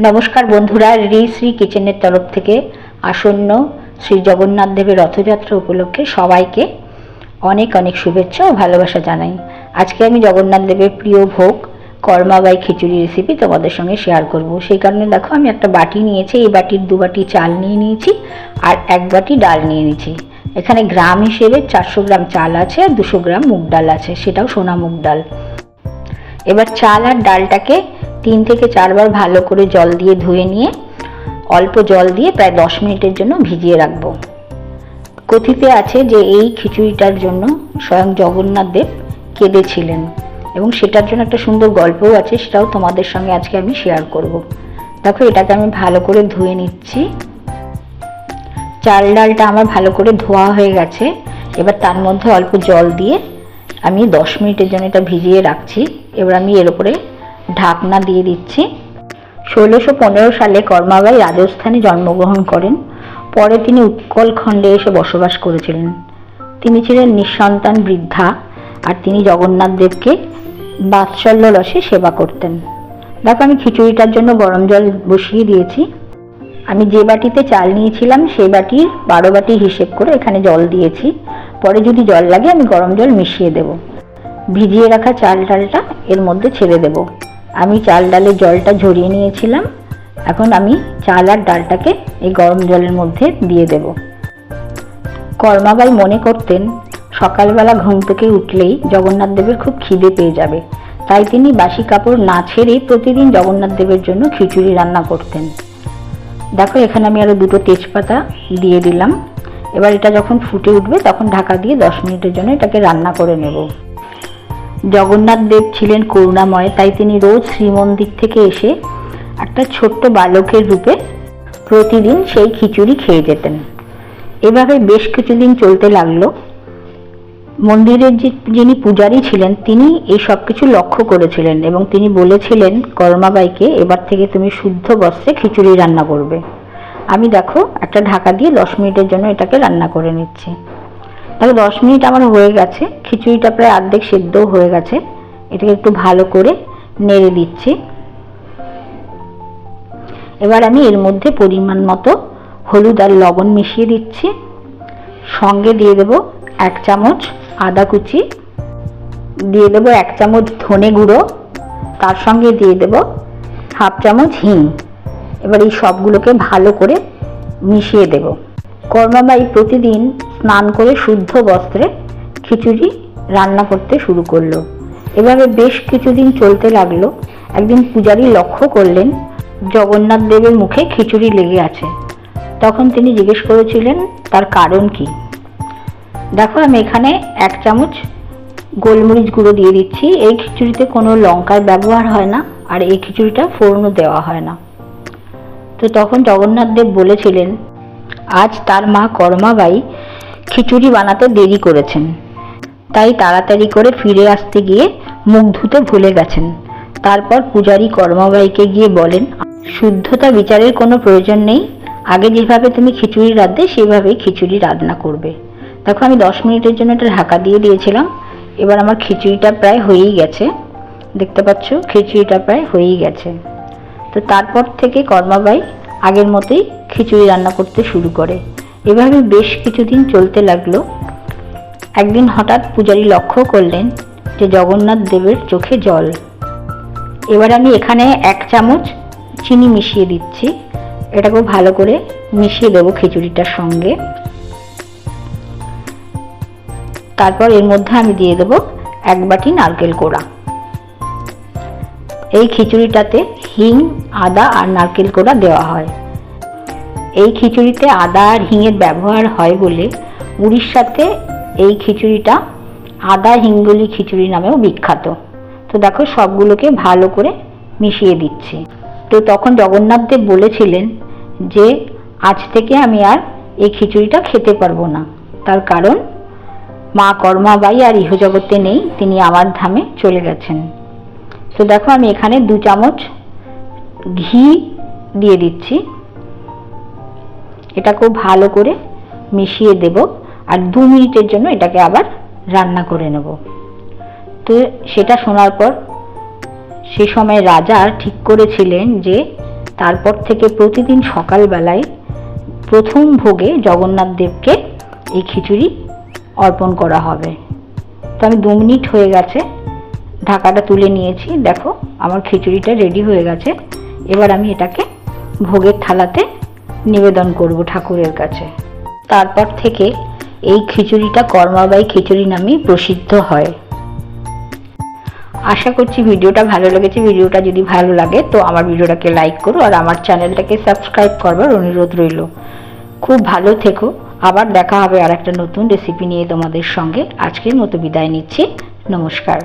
নমস্কার বন্ধুরা, রি শ্রী কিচেনের তরফ থেকে আসন্ন শ্রী জগন্নাথ দেবের রথযাত্রা উপলক্ষে সবাইকে অনেক অনেক শুভেচ্ছা ও ভালোবাসা জানাই। আজকে আমি জগন্নাথ দেবের প্রিয় ভোগ কর্মাবাই খিচুড়ি রেসিপি তোমাদের সঙ্গে শেয়ার করব। সেই কারণে দেখো আমি একটা বাটি নিয়েছি, এই বাটির 2 বাটি চাল নিয়ে নিয়েছি আর 1 বাটি ডাল নিয়ে নিয়েছি। এখানে গ্রাম হিসেবে 400 গ্রাম চাল আছে আর 200 গ্রাম মুগ ডাল আছে, সেটাও সোনা মুগ ডাল। এবার চাল আর ডালটাকে 3 থেকে 4 বার ভালো করে জল দিয়ে ধুয়ে নিয়ে অল্প জল দিয়ে প্রায় 10 মিনিটের জন্য ভিজিয়ে রাখবো। কথিতে আছে যে এই খিচুড়িটার জন্য স্বয়ং জগন্নাথ দেব কেঁদেছিলেন এবং সেটার জন্য একটা সুন্দর গল্পও আছে, সেটাও তোমাদের সঙ্গে আজকে আমি শেয়ার করব। দেখো এটাকে আমি ভালো করে ধুয়ে নিচ্ছি। চাল ডালটা আমার ভালো করে ধোয়া হয়ে গেছে। এবার তার মধ্যে অল্প জল দিয়ে আমি 10 মিনিটের জন্য এটা ভিজিয়ে রাখছি। এবার আমি এর উপরে ঢাকনা দিয়ে দিচ্ছি। 1615 সালে কর্মাবাই রাজস্থানে জন্মগ্রহণ করেন। পরে তিনি উৎকলখণ্ডে এসে বসবাস করেছিলেন। তিনি ছিলেন নিঃসন্তান বৃদ্ধা আর তিনি জগন্নাথ দেবকে বাৎসল্য রসে সেবা করতেন। দেখো আমি খিচুড়িটার জন্য গরম জল বসিয়ে দিয়েছি। আমি যে বাটিতে চাল নিয়েছিলাম সেই বাটির 12 বাটি হিসেব করে এখানে জল দিয়েছি। পরে যদি জল লাগে আমি গরম জল মিশিয়ে দেব। ভিজিয়ে রাখা চাল ডালটা এর মধ্যে ছেড়ে দেব। আমি চাল ডালের জলটা ঝরিয়ে নিয়েছিলাম। এখন আমি চাল আর ডালটাকে এই গরম জলের মধ্যে দিয়ে দেব। কর্মাবাই মনে করতেন সকালবেলা ঘুম থেকে উঠলেই জগন্নাথ দেবের খুব খিদে পেয়ে যাবে, তাই তিনি বাসি কাপড় না ছেড়েই প্রতিদিন জগন্নাথ দেবের জন্য খিচুড়ি রান্না করতেন। দেখো এখানে আমি আরও 2টো তেজপাতা দিয়ে দিলাম। এবার এটা যখন ফুটে উঠবে তখন ঢাকা দিয়ে 10 মিনিটের জন্য এটাকে রান্না করে নেব। জগন্নাথ দেব ছিলেন করুণাময়, তাই তিনি রোজ শ্রীমন্দির থেকে এসে একটা ছোট্ট বালকের রূপে প্রতিদিন সেই খিচুড়ি খেয়ে যেতেন। এভাবে বেশ কিছুদিন চলতে লাগলো। মন্দিরের যিনি পূজারী ছিলেন তিনি এই সব কিছু লক্ষ্য করেছিলেন এবং তিনি বলেছিলেন কর্মাবাইকে, এবার থেকে তুমি শুদ্ধ বস্ত্রে খিচুড়ি রান্না করবে। আমি দেখো একটা ঢাকা দিয়ে 10 মিনিটের জন্য এটাকে রান্না করে নিচ্ছি। তাহলে 10 মিনিট আমার হয়ে গেছে, খিচুড়িটা প্রায় অর্ধেক সেদ্ধও হয়ে গেছে। এটাকে একটু ভালো করে নেড়ে দিচ্ছি। এবার আমি এর মধ্যে পরিমাণ মতো হলুদ আর লবণ মিশিয়ে দিচ্ছি। সঙ্গে দিয়ে দেব 1 চামচ আদা কুচি, দিয়ে দেব 1 চামচ ধনে গুঁড়ো, তার সঙ্গে দিয়ে দেব 1/2 চামচ হিং। এবার এই সবগুলোকে ভালো করে মিশিয়ে দেব। কর্মাবাই প্রতিদিন স্নান করে শুদ্ধ বস্ত্রে খিচুড়ি রান্না করতে শুরু করলো। এভাবে বেশ কিছুদিন চলতে লাগলো। একদিন পূজারী লক্ষ্য করলেন জগন্নাথ দেবের মুখে খিচুড়ি লেগে আছে। তখন তিনি জিজ্ঞেস করেছিলেন তার কারণ কি। দেখো আমি এখানে 1 চামচ গোলমরিচ গুঁড়ো দিয়ে দিচ্ছি। এই খিচুড়িতে কোনো লঙ্কার ব্যবহার হয় না আর এই খিচুড়িটা ফোড়নও দেওয়া হয় না। তো তখন জগন্নাথ দেব বলেছিলেন আজ তার মা কর্মাবাই খিচুড়ি বানাতে দেরি করেছেন, তাই তাড়াতাড়ি করে ফিরে আসতে গিয়ে মুখ ধুতে ভুলে গেছেন। তারপর পূজারী কর্মাবাইকে গিয়ে বলেন, শুদ্ধতা বিচারের কোনো প্রয়োজন নেই, আগে যেভাবে তুমি খিচুড়ি রাঁধতে সেভাবেই খিচুড়ি রান্না করবে। দেখো আমি 10 মিনিটের জন্য এটা ঢাকা দিয়ে দিয়েছিলাম। এবার আমার খিচুড়িটা প্রায় হয়েই গেছে। দেখতে পাচ্ছ খিচুড়িটা প্রায় হয়েই গেছে। তো তারপর থেকে কর্মাবাই আগের মতোই খিচুড়ি রান্না করতে শুরু করে। এভাবে বেশ কিছুদিন চলতে লাগলো। একদিন হঠাৎ পূজারী লক্ষ্য করলেন যে জগন্নাথ দেবের চোখে জল। এবার আমি এখানে 1 চামচ চিনি মিশিয়ে দিচ্ছি। এটাকেও ভালো করে মিশিয়ে দেবো খিচুড়িটার সঙ্গে। তারপর এর মধ্যে আমি দিয়ে দেবো 1 বাটি নারকেল কোড়া। এই খিচুড়িটাতে হিং, আদা আর নারকেল কোড়া দেওয়া হয়। এই খিচুড়িতে আদা আর হিঙের ব্যবহার হয় বলে উড়িষ্যাতে এই খিচুড়িটা আদা হিঙ্গুলি খিচুড়ি নামেও বিখ্যাত। তো দেখো সবগুলোকে ভালো করে মিশিয়ে দিচ্ছি। তো তখন জগন্নাথ দেব বলেছিলেন যে আজ থেকে আমি আর এই খিচুড়িটা খেতে পারবো না, তার কারণ মা কর্মাবাই আর ইহজগতে নেই, তিনি আমার ধামে চলে গেছেন। তো দেখো আমি এখানে 2 চামচ ঘি দিয়ে দিচ্ছি। এটাকেও ভালো করে মিশিয়ে দেব আর 2 মিনিটের জন্য এটাকে আবার রান্না করে নেব। তো সেটা শোনার পর সে সময় রাজা ঠিক করেছিলেন যে তারপর থেকে প্রতিদিন সকালবেলায় প্রথম ভোগে জগন্নাথ দেবকে এই খিচুড়ি অর্পণ করা হবে। তো আমি 2 মিনিট হয়ে গেছে, ঢাকাটা তুলে নিয়েছি। দেখো আমার খিচুড়িটা রেডি হয়ে গেছে। এবার আমি এটাকে ভোগের থালাতে নিবেদন করব ঠাকুরের কাছে। তারপর থেকে এই খিচুড়িটা কর্মাবাই খিচুড়ি নামে প্রসিদ্ধ হয়। আশা করছি ভিডিওটা ভালো লেগেছে। ভিডিওটা যদি ভালো লাগে তো আমার ভিডিওটাকে লাইক করো আর আমার চ্যানেলটাকে সাবস্ক্রাইব করবার অনুরোধ রইল। খুব ভালো থেকো। আবার দেখা হবে আর একটা নতুন রেসিপি নিয়ে তোমাদের সঙ্গে। আজকের মতো বিদায় নিচ্ছি। নমস্কার।